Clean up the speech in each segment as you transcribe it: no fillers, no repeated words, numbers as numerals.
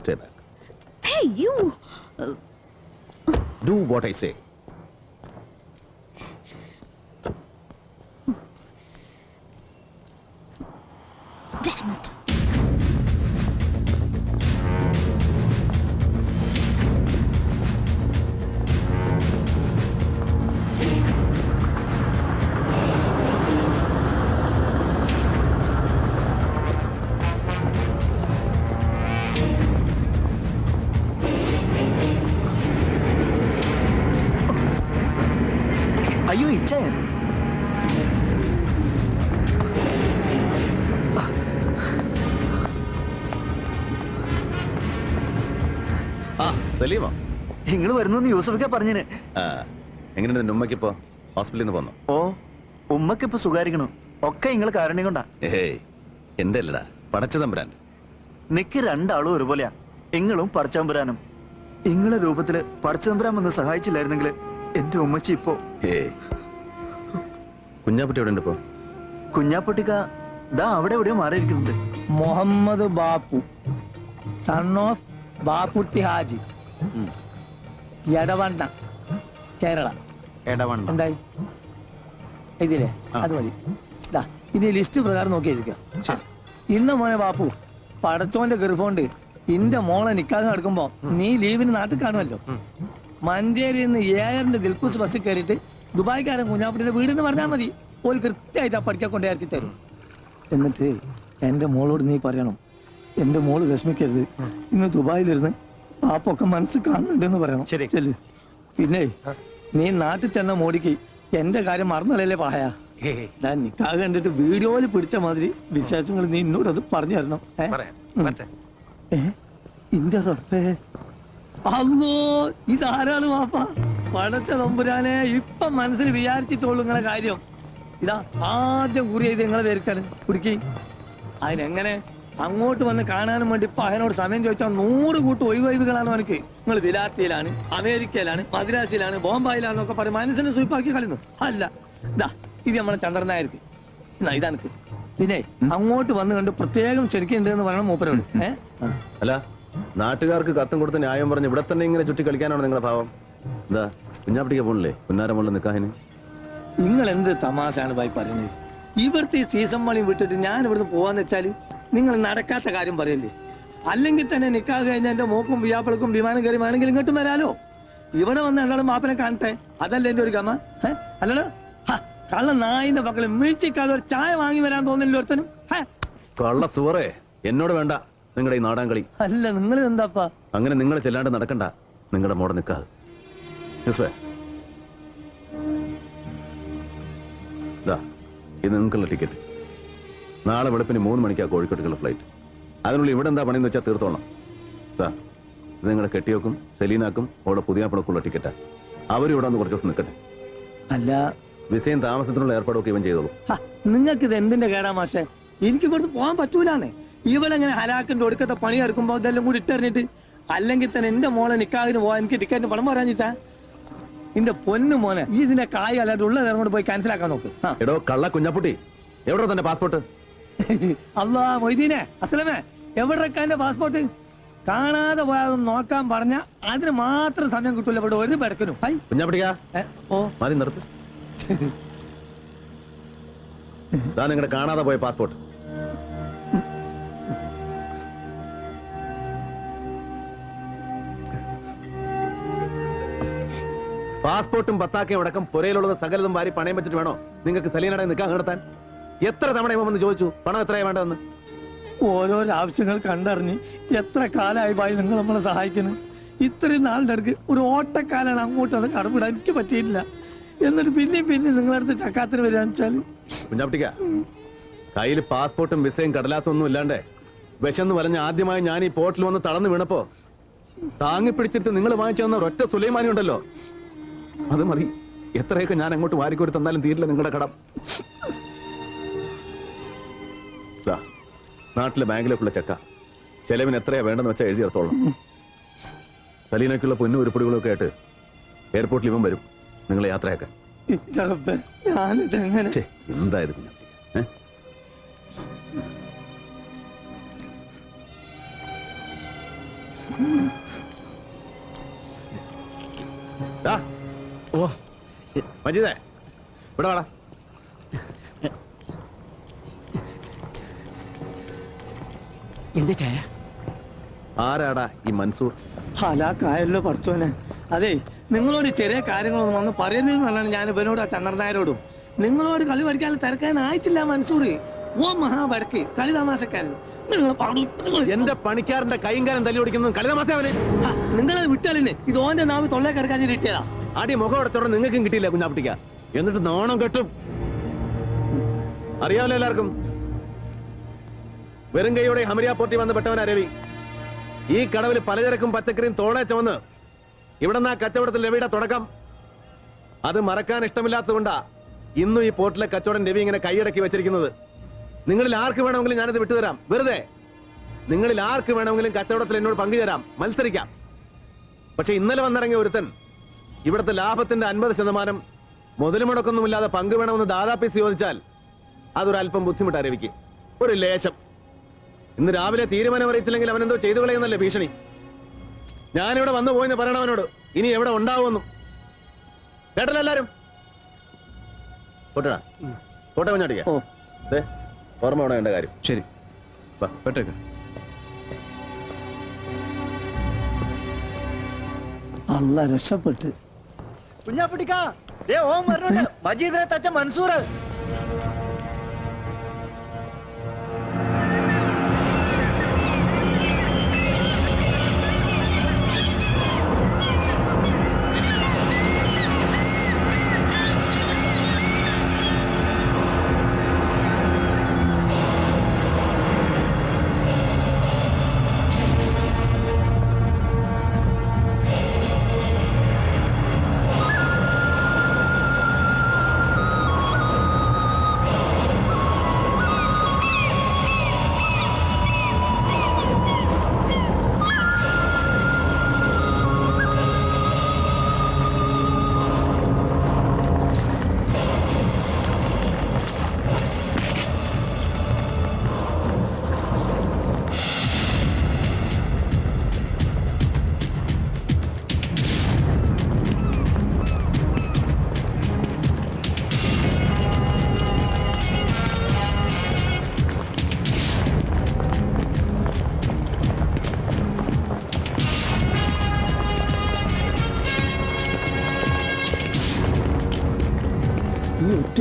stay back. Hey, you! Do what I say. Damn it! അയ്യോ ഇച്ഛൻ സലീമോ നിങ്ങൾ വരുന്നു യൂസഫൊക്കെ പറഞ്ഞിന്. എങ്ങനെയുണ്ട് നിന്റെ ഉമ്മക്കിപ്പോ ഹോസ്പിറ്റലിൽ നിന്ന് പോന്നു? ഓ ഉമ്മക്കിപ്പോ സുഖാരിക്കണു. ഒക്കെ നിങ്ങൾ കാരണം കൊണ്ടാ. ഏയ് എന്റെ അല്ലടാ, പടച്ചതമ്പുരാൻ. നിക്ക് രണ്ടാളും ഒരുപോലെയാ. എങ്ങളും പടച്ചതമ്പുരാനും. ഇങ്ങളെ രൂപത്തില് പടച്ചതമ്പുരാൻ വന്ന് സഹായിച്ചില്ലായിരുന്നെങ്കിൽ എന്റെ ഉമ്മച്ചി ഇപ്പോ. കുഞ്ഞാപ്പുട്ടി എവിടെ ഉണ്ട് ഇപ്പോ? കുഞ്ഞാപ്പൊട്ടിക്ക ദാ അവിടെ എവിടെയോ മാറിയിരിക്കുന്നുണ്ട്. Muhammad Bappu, son of Bapputty Haji, Edavanna, Kerala. എന്തായി ഇതില്ലേ? അത് മതി. ഇനി ലിസ്റ്റ് പ്രകാരം നോക്കി എഴുതിക്കാം. ഇന്ന് മോനെ ബാപ്പു, പടച്ചോന്റെ ഗർഭമുണ്ട് ഇന്റെ മോളെ നിക്കാതെ നടക്കുമ്പോ നീ ലീവിന് നാട്ടിൽ കാണുമല്ലോ. മഞ്ചേരിയിൽ നിന്ന് ഏഴറിന്റെ ദിൽക്കുസ് ബസ്സിൽ കയറിയിട്ട് ദുബായ്ക്കാരൻ കുഞ്ഞാപ്പുട്ടിയുടെ വീടെന്ന് പറഞ്ഞാൽ മതി. ഓല് കൃത്യമായിട്ട് ആ പഠിക്കാൻ കൊണ്ടേ ഇറക്കി തരും. എന്നിട്ട് എന്റെ മോളോട് നീ പറയണം, എന്റെ മോള് വിഷമിക്കരുത്, ഇന്ന് ദുബായിലിരുന്ന് പാപ്പൊക്കെ മനസ്സ് കാണുന്നുണ്ടെന്ന് പറയണം. ശരി. പിന്നെ നീ നാട്ടിൽ ചെന്ന മോടിക്ക് എന്റെ കാര്യം മറന്നല്ലേ പായ. ഞാൻ നിക്കാഹ് കണ്ടിട്ട് വീഡിയോയിൽ പിടിച്ച മാതിരി വിശേഷങ്ങൾ നീ എന്നോടത് പറഞ്ഞു തരണം. ഇന്റെ റബ്ബേ, അല്ലോ ഇതാരാള് വാപ്പ? പടച്ച തമ്പുരാനെ, ഇപ്പൊ മനസ്സിൽ വിചാരിച്ചിട്ടുള്ളൂ നിങ്ങളെ കാര്യം. ഇതാ ആദ്യം കുറി ചെയ്ത് നിങ്ങളെ പേർക്കാണ് കുടിക്കി. അതിനെങ്ങനെ അങ്ങോട്ട് വന്ന് കാണാനും വേണ്ടി ഇപ്പൊ അതിനോട് സമയം ചോദിച്ചാൽ 100 കൂട്ട് ഒഴിവൊഴിവുകളാണ് എനിക്ക്. നിങ്ങൾ വിലാത്തിയിലാണ്, അമേരിക്കയിലാണ്, മദ്രാസിലാണ്, ബോംബായിലാണെന്നൊക്കെ പറയും. മനസ്സിനെ സൂപ്പാക്കി കളയുന്നു. അല്ല ഇതാ ഇത് നമ്മളെ ചന്ദ്രനായിരിക്കും. ഇതാനക്ക് പിന്നെ അങ്ങോട്ട് വന്ന് കണ്ട് പ്രത്യേകം ക്ഷണിക്കുന്നുണ്ട് എന്ന് പറയണം മൂപ്പരോട്. അല്ല, നാട്ടുകാർക്ക് കത്തും കൊടുത്ത് ന്യായം പറഞ്ഞ് ഇവിടെ തന്നെ ഇങ്ങനെ ചുറ്റി കളിക്കാനാണ് നിങ്ങളുടെ ഭാവം? എന്താ കുഞ്ഞാപ്പിട്ടിക്ക് പോണില്ലേ കുഞ്ഞാരം മുള്ള നിക്കാഹിന്? നിങ്ങൾ എന്ത് തമാശാണ് ഭായി പറയുന്നത്? ഇവിടുത്തെ ഈ സീസൺ മണി വിട്ടിട്ട് ഞാൻ ഇവിടുന്ന് പോവാന്ന് വെച്ചാല് നിങ്ങൾ നടക്കാത്ത കാര്യം പറയല്ലേ? അല്ലെങ്കിൽ തന്നെ നിക്കാഹ് കഴിഞ്ഞ എന്റെ മോക്കും വിയാപ്പിളക്കും വിമാനം കയറി വേണമെങ്കിൽ ഇങ്ങോട്ടും വരാലോ. ഇവിടെ വന്ന് എല്ലാവരും മാപ്പനെ കാണട്ടെ, അതല്ലേ എന്റെ ഒരു ഗമ? അല്ലല്ലോ കള്ള നായിന്റെ മക്കളെ മിഴിച്ചിക്കാതെ ഒരു ചായ വാങ്ങി വരാൻ തോന്നില്ല ഒരുത്തനും. കള്ള സുവറേ, എന്നോട് വേണ്ട നിങ്ങളുടെ ഈ നാടാൻ കളി. അല്ല നിങ്ങൾ എന്താപ്പാ അങ്ങനെ നിങ്ങൾ ചെല്ലാണ്ട് നടക്കണ്ട നിങ്ങളുടെ മോടെ നിക്കാഹ്. ഇത് നിങ്ങൾക്കുള്ള ടിക്കറ്റ്. നാളെ വെളുപ്പിന് 3 മണിക്കാ കോഴിക്കോട്ടേക്കുള്ള ഫ്ലൈറ്റ്. അതിനുള്ളിൽ ഇവിടെ എന്താ പണിയെന്ന് വെച്ചാൽ തീർത്തോണം. ഇത് നിങ്ങളുടെ കെട്ടിയോക്കും സെലീനാക്കും അവളുടെ പുതിയ പണക്കുള്ള ടിക്കറ്റാ. അവരും ഇവിടെ വന്ന് കുറച്ച് ദിവസം നിൽക്കട്ടെ. അല്ല, വിസയും താമസത്തിനുള്ള ഏർപ്പാടൊക്കെ ഇവൻ ചെയ്തോളൂ. നിങ്ങൾക്ക് ഇത് എന്തിന്റെ കേടാ മാഷെ? എനിക്ക് ഇവിടുന്ന് പോകാൻ പറ്റൂലാന്നേ. ഇവളെങ്ങനെ ഹലാക്കിന്റെ ഒടുക്കത്തെ പണി എടുക്കുമ്പോ ഇതെല്ലാം കൂടി ഇട്ടെറിഞ്ഞിട്ട്. അല്ലെങ്കിൽ തന്നെ എന്റെ മോളെ നിക്കാഹിന് പോവാൻ എനിക്ക് ടിക്കറ്റിന് പണം പറയാഞ്ഞിട്ടാ. എന്റെ പൊന്നു മോനെ, ഈ ഇതിന്റെ കായ് അല്ലാതെ ഉള്ളത് കൊണ്ട് പോയി ക്യാൻസൽ ആക്കാൻ നോക്ക്. എടോ കള്ള കുഞ്ഞാപ്പുട്ടി, എവിടെ തന്നെ പാസ്പോർട്ട്? അല്ലാ മൊയ്തീനെ, അസ്ലമേ, എവിടെക്കാന്റെ പാസ്പോർട്ട്? കാണാതെ പോയാതൊന്നും നോക്കാൻ പറഞ്ഞ അതിന് മാത്രം സമയം കിട്ടൂല ഇവിടെ ഒരു പെടക്കനും. കുഞ്ഞാപ്പുട്ടിക്കാ, ഓ മതി നിർത്ത്. നിങ്ങളുടെ കാണാതെ പോയ പാസ്പോർട്ട്. പാസ്പോർട്ടും പത്താക്കയും അടക്കം പുരയിലുള്ളത് സകലതും വാരി പണയം വെച്ചിട്ട് വേണോ നിങ്ങൾക്ക് സലീനയുടെ നിക്കാഹ് നടത്താൻ? എത്ര തവണ ഇവൻ വന്ന് ചോദിച്ചു പണം എത്രയാ വേണ്ടതെന്ന്? ഓരോരോ ആവശ്യങ്ങൾ കണ്ടറിഞ്ഞ് എത്ര കാലമായി ഭായി നിങ്ങൾ നമ്മളെ സഹായിക്കുന്നു. ഇത്രയും നാളിന്റെ അടുക്ക് ഒരു ഓട്ടക്കാലാണ് അങ്ങോട്ട് അത് കടമിടാൻ എനിക്ക് പറ്റിയിട്ടില്ല. എന്നിട്ട് പിന്നെ നിങ്ങളടുത്ത് ചക്കാത്തിന് വരികയെന്ന് വെച്ചാല് കുഞ്ഞാപ്പിട്ടിക്ക, കയ്യിൽ പാസ്പോർട്ടും വിസയും കടലാസും ഒന്നും ഇല്ലാണ്ടേ വിശന്ന് വലഞ്ഞ ആദ്യമായി ഞാൻ ഈ പോർട്ടിൽ വന്ന് തളർന്നു വീണപ്പോ താങ്ങി പിടിച്ചിട്ട് നിങ്ങൾ വാങ്ങിച്ചു തന്ന ഒരൊറ്റ സുലൈമാനി ഉണ്ടല്ലോ, അത് മതി. എത്രയൊക്കെ ഞാൻ അങ്ങോട്ട് വാരിക്കോരി തന്നാലും തീരില്ല നിങ്ങളുടെ കടം. നാട്ടിലെ ബാങ്കിലേക്കുള്ള ചെക്ക ചെലവിന് എത്രയാ വേണ്ടെന്ന് വെച്ചാൽ എഴുതി എടുത്തോളാം. സലീനയ്ക്കുള്ള പൊന്നും ഉരുപ്പടികളൊക്കെ ആയിട്ട് എയർപോർട്ടിൽ ഇവൻ വരും നിങ്ങളെ യാത്രയാക്കാൻ. എന്തായിരുന്നു ഓ മജീദേ ഇവിടെ വാടാ. എന്താ ചായ? ആരാടാ ഈ മൻസൂർ? ഹലാക്കായല്ലോ പഠിച്ചോനെ. അതെ, നിങ്ങളോട് ചെറിയ കാര്യങ്ങളൊന്നും വന്ന് പറയരുതെന്നാണ് ഞാൻ ഇവനോട് ആ ചന്ദ്രനായരോടും. നിങ്ങളോട് കളി പഠിക്കാൻ തിരക്കാനായിട്ടില്ല മൻസൂർ. ഓ മഹാവരക്ക് കളി തമാശക്കാരൻ. എന്റെ പണിക്കാരന്റെ കൈയും കാലം തല്ലി ഓടിക്കുന്നത് കളി തമാശ അവന്. നിങ്ങളെ വിട്ടാലിന് ഇത് ഓന്റെ നാവ് തൊള്ളേ കിടക്കാൻ കിട്ടിയതാ. ആടി മുഖം അടച്ചോടെ നിങ്ങൾക്കും കിട്ടിയില്ല കുഞ്ഞാപ്പിട്ടിക്ക. എന്നിട്ട് നാണം കെട്ടും. അറിയാമല്ലോ എല്ലാവർക്കും. വെറും കൈയോടെ ഹമരിയാപ്പോർട്ടി വന്ന് പെട്ടവനാ രവി. ഈ കടവിൽ പലചരക്കും പച്ചക്കറിയും തോളെ ചുമന്ന് ഇവിടെ നിന്ന് ആ കച്ചവടത്തിൽ രവിയുടെ തുടക്കം. അത് മറക്കാൻ ഇഷ്ടമില്ലാത്തതുകൊണ്ടാ ഇന്നും ഈ പോർട്ടിലെ കച്ചവടം രവി ഇങ്ങനെ കൈയടക്കി വെച്ചിരിക്കുന്നത്. നിങ്ങളിൽ ആർക്ക് വേണമെങ്കിലും ഞാനത് വിട്ടുതരാം. വെറുതെ നിങ്ങളിൽ ആർക്ക് വേണമെങ്കിലും കച്ചവടത്തിൽ എന്നോട് പങ്കുചേരാം, മത്സരിക്കാം. പക്ഷെ ഇന്നലെ വന്നിറങ്ങിയ ഒരുത്തൻ ഇവിടുത്തെ ലാഭത്തിന്റെ 50% മുതൽ മുടക്കൊന്നുമില്ലാതെ പങ്ക് വേണമെന്ന് ദാദാപ്പീസ് ചോദിച്ചാൽ അതൊരല്പം ബുദ്ധിമുട്ടാ രവിക്ക്. ഒരു ലേശം. ഇന്ന് രാവിലെ തീരുമാനം അറിയിച്ചില്ലെങ്കിൽ അവനെന്തോ ചെയ്തു കളയുന്നല്ലേ ഭീഷണി. ഞാനിവിടെ വന്നു പോയെന്ന് പറയണവനോട് ഇനി എവിടെ ഉണ്ടാവുമെന്നും. കേട്ടല്ലോ എല്ലാരും? പോട്ടടാ, പോട്ടെ കുഞ്ഞാട്ടിക്ക. ഓർമ്മ വേണം എന്റെ കാര്യം. ശരി, പെട്ടേക്ക്. അല്ല രക്ഷപ്പെട്ട്. കുഞ്ഞാപ്പിട്ടിക്കാ ഓം പറഞ്ഞോണ്ട് മജീദിനെ തച്ച മൻസൂർ.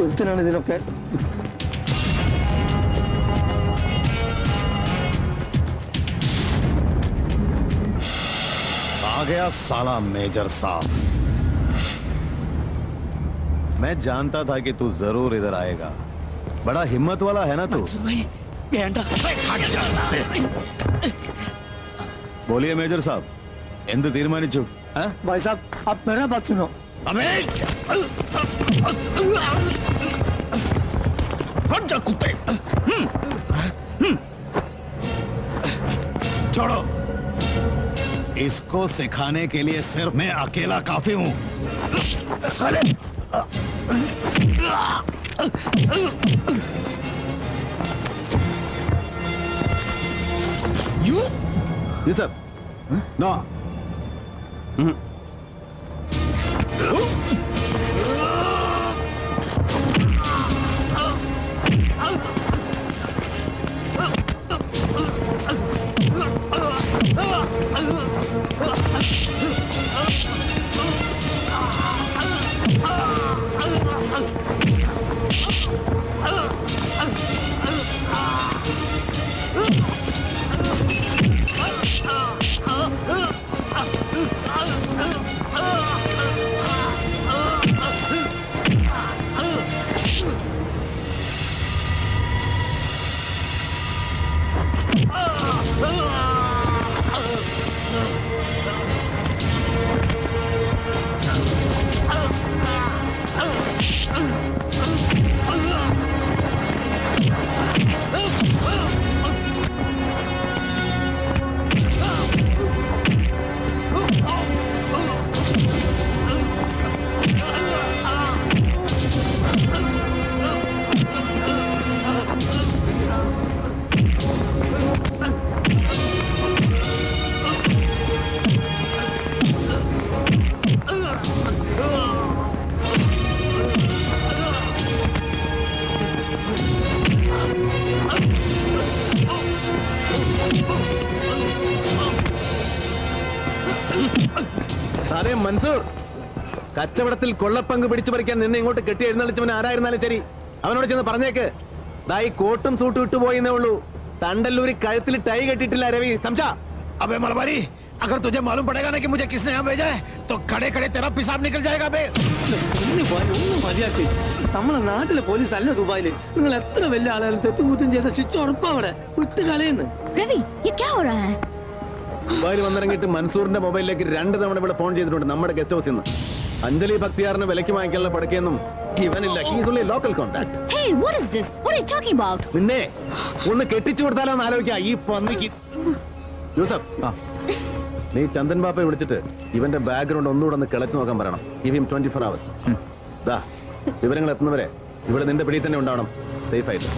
ഒരുത്തനാണ് ഇതിനൊക്കെ. आ गया साला मेजर साहब। मैं जानता था कि तू जरूर इधर आएगा। बड़ा हिम्मत वाला है ना तू? बोलिए मेजर साहब, എന്ത് തീരുമാനിച്ചു? भाई साहब आप मेरा बात सुनो. हट जा कुत्ते! छोड़ो। इसको सिखाने के लिए सिर्फ मैं अकेला काफी हूं। साले! यूसुफ, नो. അതെ മൻസൂർ, കച്ചവടത്തിൽ കൊള്ളപ്പങ്ക് പിടിച്ചു പറിക്കാൻ നിന്നെ ഇങ്ങോട്ട് കെട്ടി എഴുന്നള്ളിച്ചവൻ ആരായിരുന്നാലും ശരി, അവനോട് ചെന്ന് പറഞ്ഞേക്ക്, ദാ ഈ കോട്ടും സൂട്ടും ഇട്ടു പോയെന്നേ ഉള്ളൂ, തണ്ടല്ലൂരി കഴുത്തിൽ ടൈ കെട്ടിട്ടില്ല രവി, സംസാ. अबे मलबारी, अगर तुझे मालूम पड़ेगा ना कि मुझे किसने यहाँ भेजा है तो खड़े खड़े तेरा पेशाब निकल जाएगा बे। ഒന്നും മതിയാക്കി. നമ്മളെ നാട്ടിലെ പോലീസ് അല്ല ദുബായില്. നിങ്ങൾ എത്ര വലിയ ആളുകളും തെറ്റുകുറ്റം ചെയ്ത ശിക്ഷ ഉറപ്പാ അവിടെ വിട്ട് കളയുന്നു. रवि ये क्या हो रहा है? ദുബായിൽ വന്നിറങ്ങിയിട്ട് മൻസൂറിന്റെ മൊബൈലിലേക്ക് 2 തവണ ഇവിടെ ഫോൺ ചെയ്തിട്ടുണ്ട് നമ്മുടെ ഗസ്റ്റ് ഹൗസിൽ നിന്ന്. അഞ്ജലി ഭക്തിയാറിന് വിലക്ക് വാങ്ങിക്കാനുള്ള പടക്കൊന്നും ഇവനില്ല. He's only local contact. Hey, what is this? What are you talking about? നിന്നെ ഒന്ന് കെട്ടിച്ചു കൊടുത്താലോ എന്ന് ആലോചിക്കാം ഈ പന്നിക്ക്. യൂസഫ്, നീ ചന്ദൻ ബാപ്പയെ വിളിച്ചിട്ട് ഇവന്റെ ബാക്ക്ഗ്രൗണ്ട് ഒന്നുകൂടെ ഒന്ന് കിളച്ചു നോക്കാൻ പറയണം. Give him 24 hours. ദാ വിവരങ്ങൾ എത്തുന്നവരെ ഇവിടെ നിന്റെ പിടിയിൽ തന്നെ ഉണ്ടാവണം, സേഫ് ആയിട്ട്.